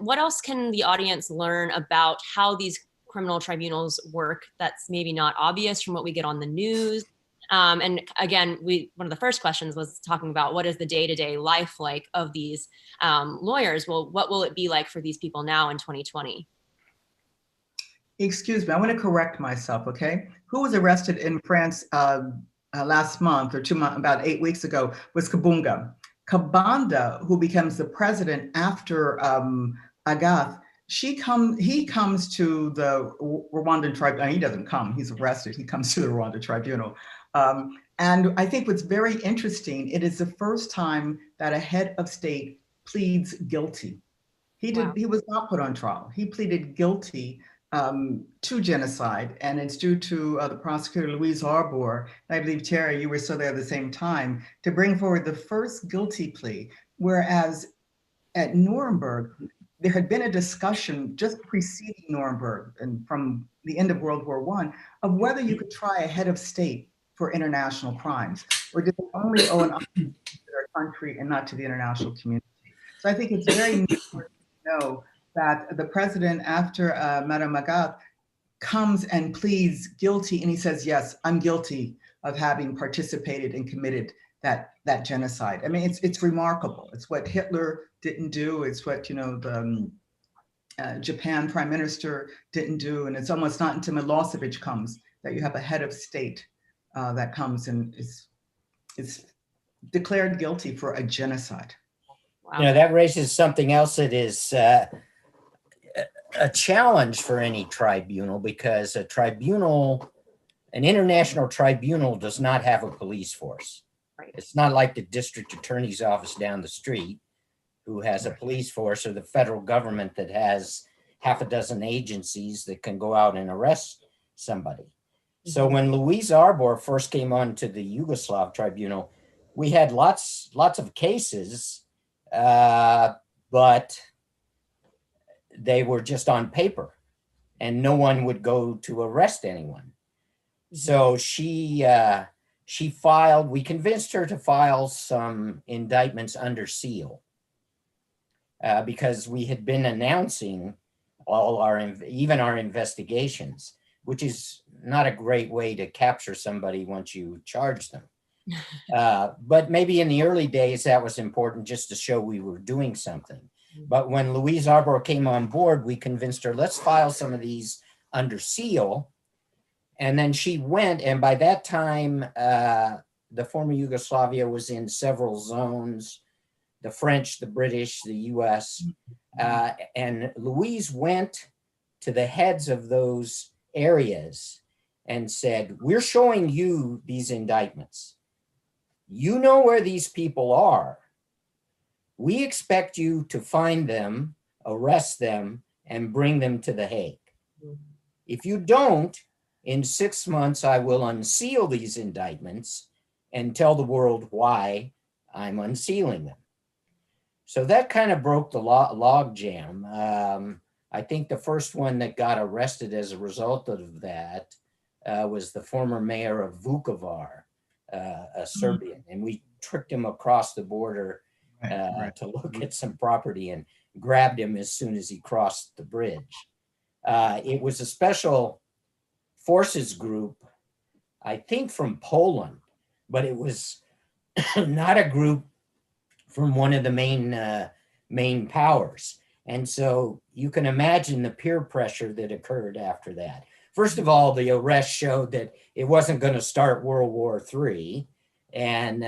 what else can the audience learn about how these criminal tribunals work that's maybe not obvious from what we get on the news? And again, one of the first questions was talking about what is the day-to-day life like of these lawyers? Well, what will it be like for these people now in 2020? Excuse me, I want to correct myself, okay? Who was arrested in France last month or 2 months, about 8 weeks ago, was Kabunga. Kabanda, who becomes the president after Agathe, he comes to the Rwandan tribunal. He doesn't come, he's arrested. He comes to the Rwanda tribunal. And I think what's very interesting, it is the first time that a head of state pleads guilty. He was not put on trial. He pleaded guilty to genocide, and it's due to the prosecutor Louise Arbour. I believe, Terry, you were still there at the same time, to bring forward the first guilty plea, whereas at Nuremberg, there had been a discussion just preceding Nuremberg and from the end of World War I of whether you could try a head of state for international crimes, or did they only owe an honor to their country and not to the international community. So I think it's very important to know that the president, after Madame Agathe, comes and pleads guilty, and he says, yes, I'm guilty of having participated and committed that genocide. I mean, it's remarkable. It's what Hitler didn't do. It's what, the Japan prime minister didn't do. And it's almost not until Milosevic comes that you have a head of state that comes and is declared guilty for a genocide. Wow. That raises something else that is a challenge for any tribunal, because an international tribunal does not have a police force. Right. It's not like the district attorney's office down the street who has a police force, or the federal government that has half a dozen agencies that can go out and arrest somebody. So when Louise Arbour first came on to the Yugoslav tribunal, we had lots of cases, but they were just on paper and no one would go to arrest anyone. So we convinced her to file some indictments under seal because we had been announcing even our investigations, which is not a great way to capture somebody once you charge them. But maybe in the early days, that was important just to show we were doing something. But when Louise Arbour came on board, we convinced her, let's file some of these under seal. And then she went, and by that time, the former Yugoslavia was in several zones, the French, the British, the US. And Louise went to the heads of those areas and said, we're showing you these indictments. You know where these people are. We expect you to find them, arrest them, and bring them to The Hague. If you don't, in 6 months, I will unseal these indictments and tell the world why I'm unsealing them. So that kind of broke the log jam. I think the first one that got arrested as a result of that was the former mayor of Vukovar, a Serbian, and we tricked him across the border to look at some property and grabbed him as soon as he crossed the bridge. It was a special forces group, I think from Poland, but it was not a group from one of the main powers. And so you can imagine the peer pressure that occurred after that. First of all, the arrest showed that it wasn't going to start World War III. And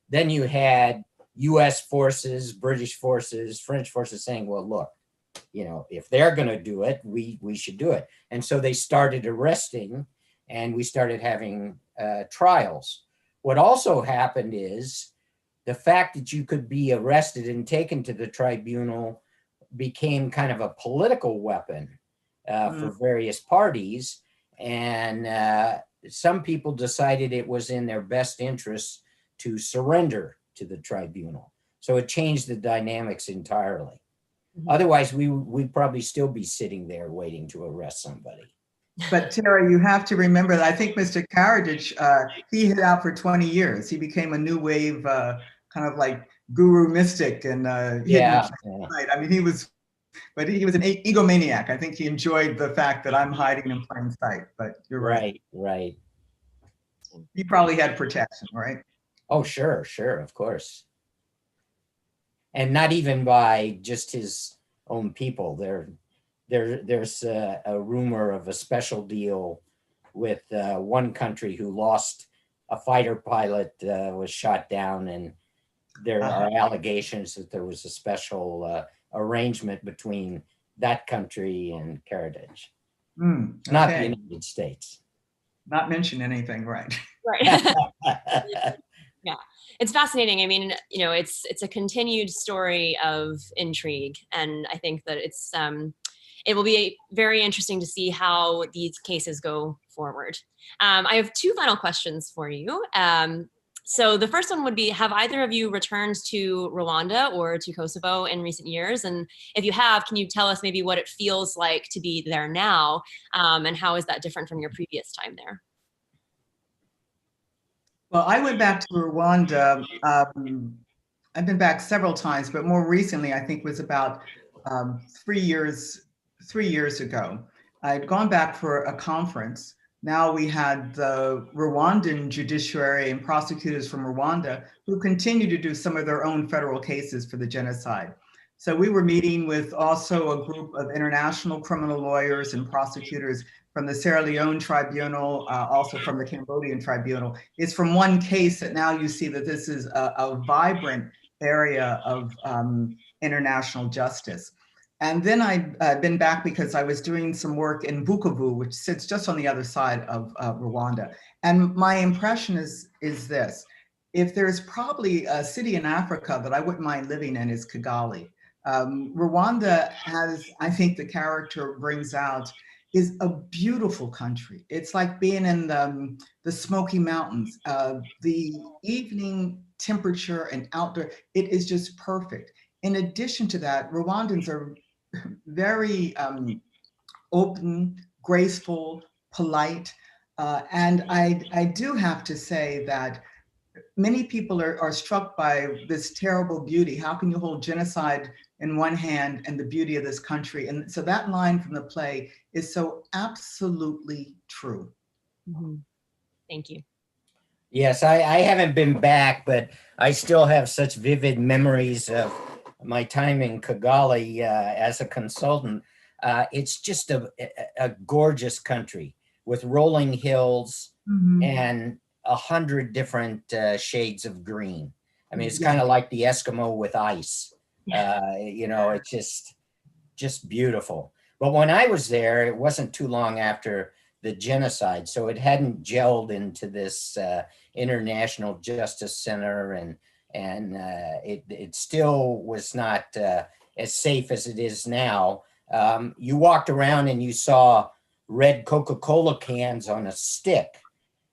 then you had US forces, British forces, French forces saying, well, look, if they're going to do it, we should do it. And so they started arresting, and we started having trials. What also happened is the fact that you could be arrested and taken to the tribunal became kind of a political weapon for various parties. And some people decided it was in their best interest to surrender to the tribunal. So it changed the dynamics entirely. Otherwise, we'd probably still be sitting there waiting to arrest somebody. But Tara, you have to remember that I think Mr. Karadzic, he hid out for 20 years. He became a new wave, kind of like guru mystic and Yeah. I mean, he was an egomaniac. I think he enjoyed the fact that I'm hiding in plain sight, but you're right. Right. He probably had protection, right? Oh, sure, of course. And not even by just his own people. There's a rumor of a special deal with one country who lost a fighter pilot, was shot down, and there are allegations that there was a special arrangement between that country and Karadzic, not the United States. Not mention anything, right? Right. Yeah, it's fascinating. I mean, it's a continued story of intrigue, and I think that it will be very interesting to see how these cases go forward. I have two final questions for you. So the first one would be, have either of you returned to Rwanda or to Kosovo in recent years? And if you have, can you tell us maybe what it feels like to be there now? And how is that different from your previous time there? Well, I went back to Rwanda. I've been back several times, but more recently, I think was about 3 years ago. I'd gone back for a conference. Now we had the Rwandan judiciary and prosecutors from Rwanda who continue to do some of their own federal cases for the genocide. So we were meeting with also a group of international criminal lawyers and prosecutors from the Sierra Leone tribunal, also from the Cambodian tribunal. It's from one case that now you see that this is a vibrant area of international justice. And then I've been back because I was doing some work in Bukavu, which sits just on the other side of Rwanda. And my impression is this: if there's probably a city in Africa that I wouldn't mind living in, is Kigali. Rwanda has, I think the character brings out, is a beautiful country. It's like being in the Smoky Mountains. The evening temperature and outdoor, it is just perfect. In addition to that, Rwandans are very open, graceful, polite. And I do have to say that many people are struck by this terrible beauty. How can you hold genocide in one hand and the beauty of this country? And so that line from the play is so absolutely true. Mm-hmm. Thank you. Yes, I haven't been back, but I still have such vivid memories of my time in Kigali as a consultant. It's just a gorgeous country with rolling hills and 100 different shades of green. I mean, it's kind of like the Eskimo with ice. It's just beautiful. But when I was there, it wasn't too long after the genocide, so it hadn't gelled into this international justice center, and it still was not as safe as it is now. You walked around and you saw red Coca-Cola cans on a stick.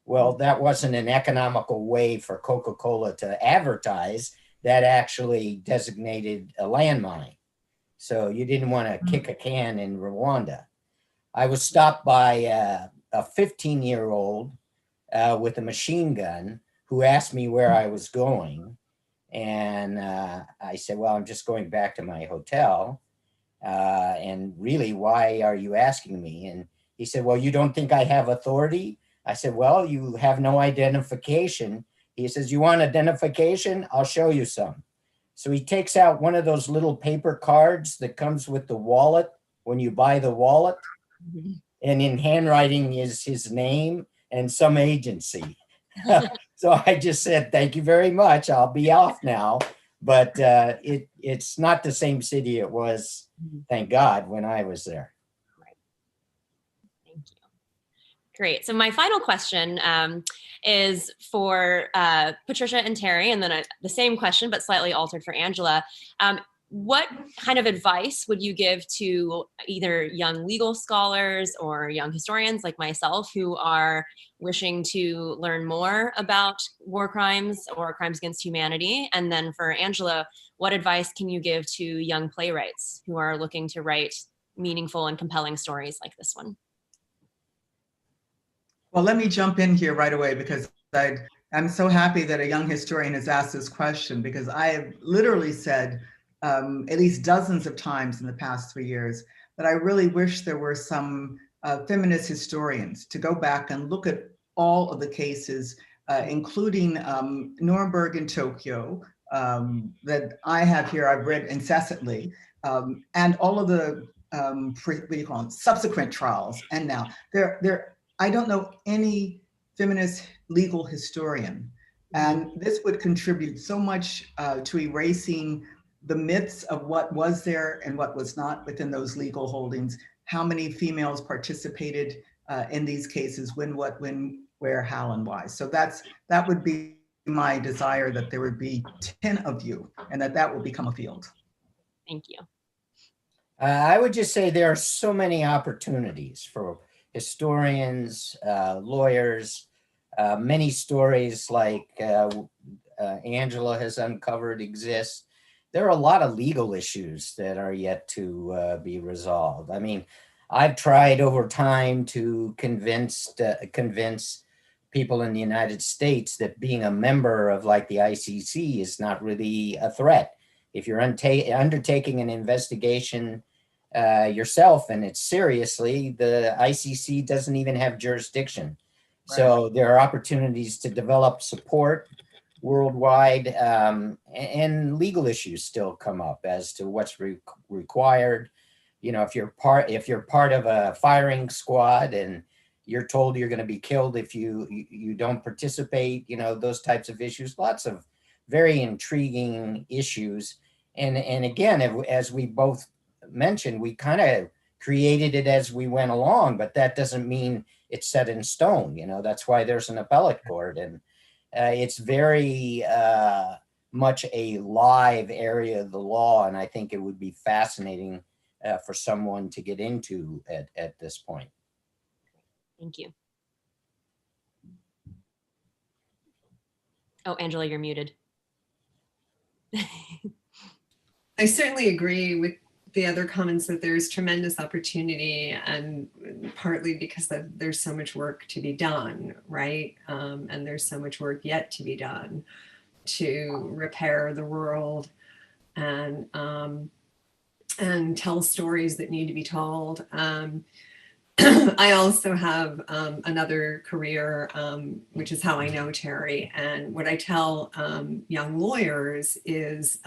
Well, that wasn't an economical way for Coca-Cola to advertise. That actually designated a landmine. So you didn't want to kick a can in Rwanda. I was stopped by a 15-year-old with a machine gun who asked me where I was going. And I said, well, I'm just going back to my hotel. And really, why are you asking me? And he said, well, you don't think I have authority? I said, well, you have no identification. He says, you want identification? I'll show you some. So he takes out one of those little paper cards that comes with the wallet when you buy the wallet. And in handwriting is his name and some agency. So I just said, thank you very much. I'll be off now. But it's not the same city it was, thank God, when I was there. Right. Thank you. Great. So my final question is for Patricia and Terry, and then the same question, but slightly altered for Angela. What kind of advice would you give to either young legal scholars or young historians like myself who are wishing to learn more about war crimes or crimes against humanity? And then for Angela, what advice can you give to young playwrights who are looking to write meaningful and compelling stories like this one? Well, let me jump in here right away because I'm so happy that a young historian has asked this question, because I have literally said at least dozens of times in the past 3 years that I really wish there were some feminist historians to go back and look at all of the cases, including Nuremberg in Tokyo, that I have here, I've read incessantly, and all of the what do you call them, subsequent trials. And now I don't know any feminist legal historian, and this would contribute so much to erasing the myths of what was there and what was not within those legal holdings, how many females participated in these cases, when, what, when, where, how, and why. So that would be my desire, that there would be 10 of you and that will become a field. Thank you. I would just say there are so many opportunities for historians, lawyers, many stories like Angela has uncovered exist. There are a lot of legal issues that are yet to be resolved. I mean, I've tried over time to convince people in the United States that being a member of like the ICC is not really a threat. If you're undertaking an investigation yourself and it's seriously, the ICC doesn't even have jurisdiction. Right. So there are opportunities to develop support worldwide, and legal issues still come up as to what's required. You know, if you're part of a firing squad and you're told you're going to be killed if you don't participate, you know, those types of issues, lots of very intriguing issues. And again, as we both mentioned, we kind of created it as we went along, but that doesn't mean it's set in stone. You know, that's why there's an appellate court, and it's very much a live area of the law, and I think it would be fascinating for someone to get into at this point. Thank you. Oh, Angela, you're muted. I certainly agree with the other comments that there's tremendous opportunity, and partly because there's so much work to be done, right? And there's so much work yet to be done to repair the world and tell stories that need to be told. I also have another career, which is how I know Terry. And what I tell young lawyers is,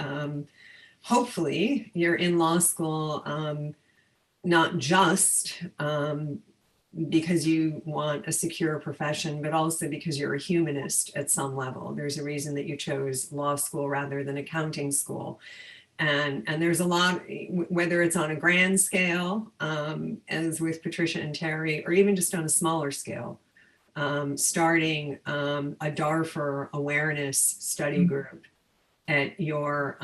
hopefully you're in law school, not just because you want a secure profession, but also because you're a humanist at some level. There's a reason that you chose law school rather than accounting school. And there's a lot, whether it's on a grand scale, as with Patricia and Terry, or even just on a smaller scale, starting a Darfur awareness study group at your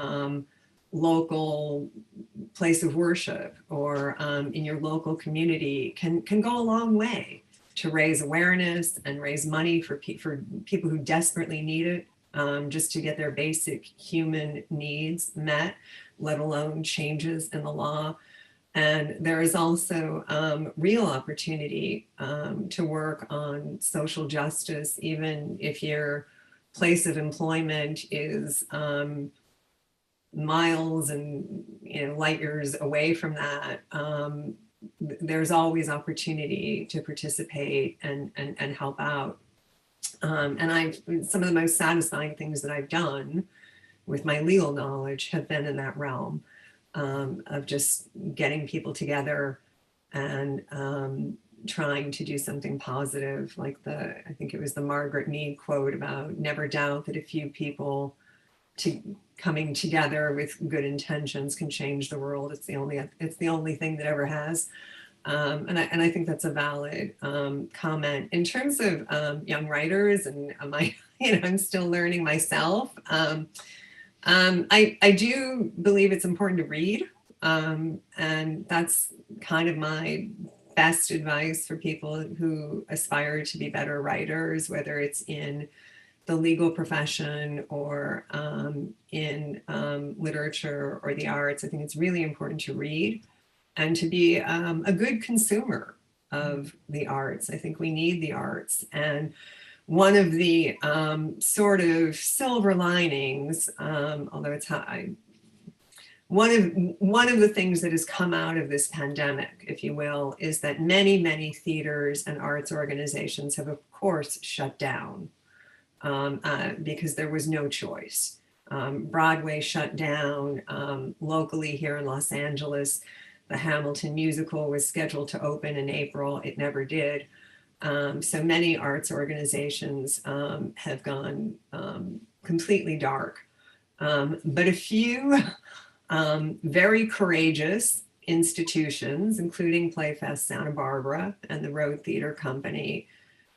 local place of worship or in your local community can go a long way to raise awareness and raise money for people who desperately need it, just to get their basic human needs met, let alone changes in the law. And there is also real opportunity to work on social justice, even if your place of employment is miles and light years away from that. There's always opportunity to participate and help out. And some of the most satisfying things that I've done with my legal knowledge have been in that realm of just getting people together and trying to do something positive, like I think it was the Margaret Mead quote about never doubt that a few people coming together with good intentions can change the world. It's the only thing that ever has. And I think that's a valid comment. In terms of young writers, and I'm still learning myself. I do believe it's important to read, and that's kind of my best advice for people who aspire to be better writers, whether it's in the legal profession or in literature or the arts. I think it's really important to read and to be a good consumer of the arts. I think we need the arts. And one of the sort of silver linings, although it's high, one of the things that has come out of this pandemic, if you will, is that many theaters and arts organizations have, of course, shut down because there was no choice. Broadway shut down. Locally here in Los Angeles, the Hamilton musical was scheduled to open in April. It never did. So many arts organizations have gone completely dark. But a few very courageous institutions, including Playfest Santa Barbara and the Road Theater Company,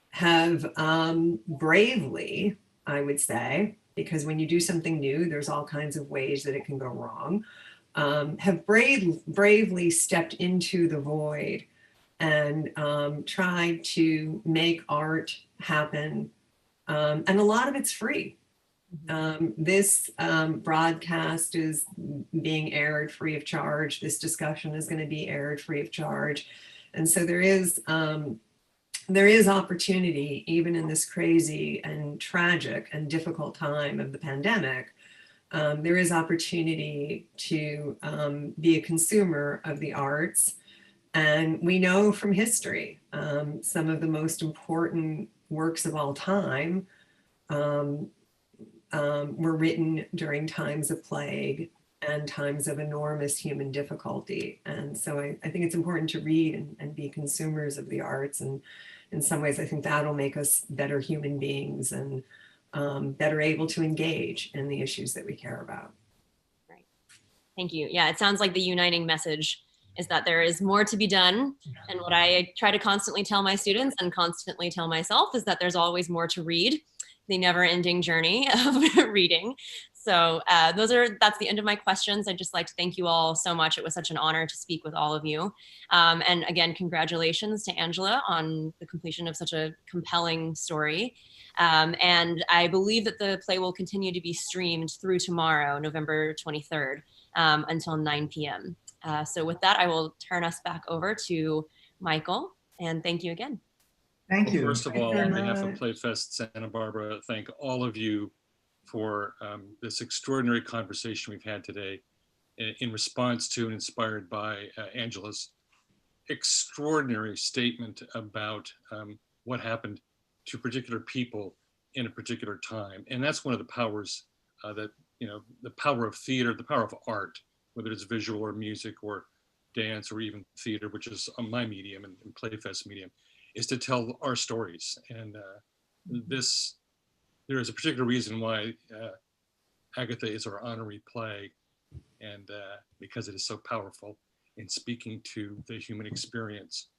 have bravely, I would say, because when you do something new, there's all kinds of ways that it can go wrong, have bravely stepped into the void and tried to make art happen. And a lot of it's free. This broadcast is being aired free of charge. This discussion is going to be aired free of charge. And so there is opportunity, even in this crazy and tragic and difficult time of the pandemic. There is opportunity to be a consumer of the arts. And we know from history, some of the most important works of all time were written during times of plague and times of enormous human difficulty. And so I think it's important to read and be consumers of the arts. And in some ways, I think that'll make us better human beings and better able to engage in the issues that we care about. Right. Thank you. Yeah, it sounds like the uniting message is that there is more to be done. And what I try to constantly tell my students and constantly tell myself is that there's always more to read, the never-ending journey of reading. So that's the end of my questions. I'd just like to thank you all so much. It was such an honor to speak with all of you. And again, congratulations to Angela on the completion of such a compelling story. And I believe that the play will continue to be streamed through tomorrow, November 23rd, until 9 p.m. So with that, I will turn us back over to Michael, and thank you again. Thank you. First of all, on behalf of Playfest Santa Barbara, thank all of you for this extraordinary conversation we've had today in response to and inspired by Angela's extraordinary statement about what happened to particular people in a particular time. And that's one of the powers that, the power of theater, the power of art, whether it's visual or music or dance or even theater, which is my medium and Playfest medium, is to tell our stories. And there is a particular reason why Agatha is our honorary play, and because it is so powerful in speaking to the human experience.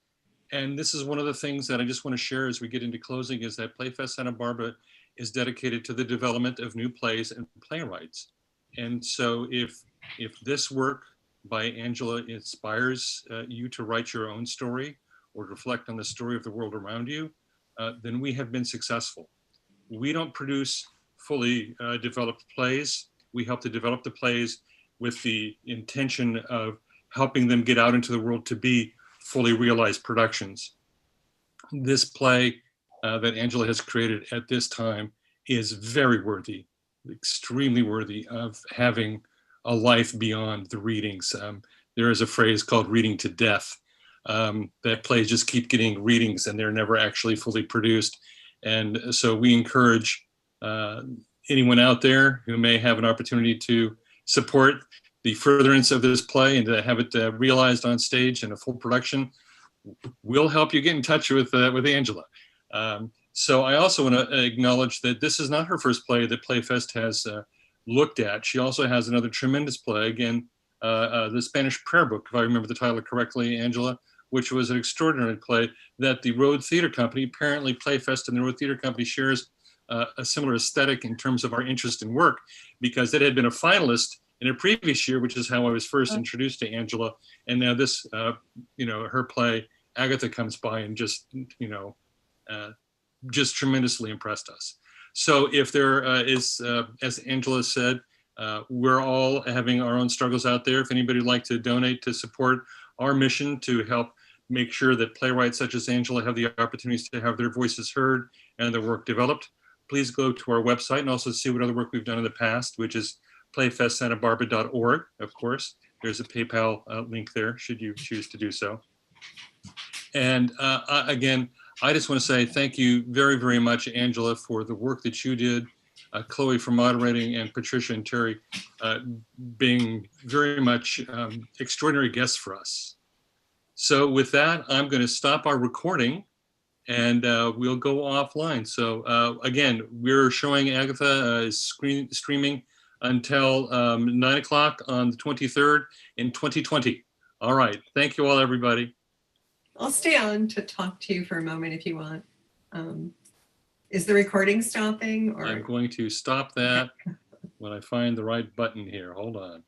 And this is one of the things that I just want to share as we get into closing, is that Playfest Santa Barbara is dedicated to the development of new plays and playwrights. And so if If this work by Angela inspires you to write your own story or reflect on the story of the world around you, then we have been successful. We don't produce fully developed plays. We help to develop the plays with the intention of helping them get out into the world to be fully realized productions. This play that Angela has created at this time is very worthy, extremely worthy of having a life beyond the readings. There is a phrase called reading to death. That plays just keep getting readings and they're never actually fully produced. And so we encourage anyone out there who may have an opportunity to support the furtherance of this play and to have it realized on stage in a full production. We'll help you get in touch with Angela. So I also want to acknowledge that this is not her first play that Playfest has looked at. She also has another tremendous play, again, the Spanish Prayer Book, if I remember the title correctly, Angela, which was an extraordinary play that the Road Theater Company, apparently Playfest and the Road Theater Company shares a similar aesthetic in terms of our interest in work, because it had been a finalist in a previous year, which is how I was first introduced to Angela. And now this, her play, Agathe, comes by and just tremendously impressed us. So if there is, as Angela said, we're all having our own struggles out there. If anybody would like to donate to support our mission to help make sure that playwrights such as Angela have the opportunities to have their voices heard and their work developed, please go to our website and also see what other work we've done in the past, which is playfestsantabarbara.org, of course. There's a PayPal link there, should you choose to do so. And again, I just want to say thank you very, very much, Angela, for the work that you did, Chloe for moderating, and Patricia and Terry being very much extraordinary guests for us. So with that, I'm going to stop our recording and we'll go offline. So again, we're showing Agatha streaming until 9 o'clock on the 23rd in 2020. All right. Thank you all, everybody. I'll stay on to talk to you for a moment if you want. Is the recording stopping? Or? I'm going to stop that when I find the right button here. Hold on.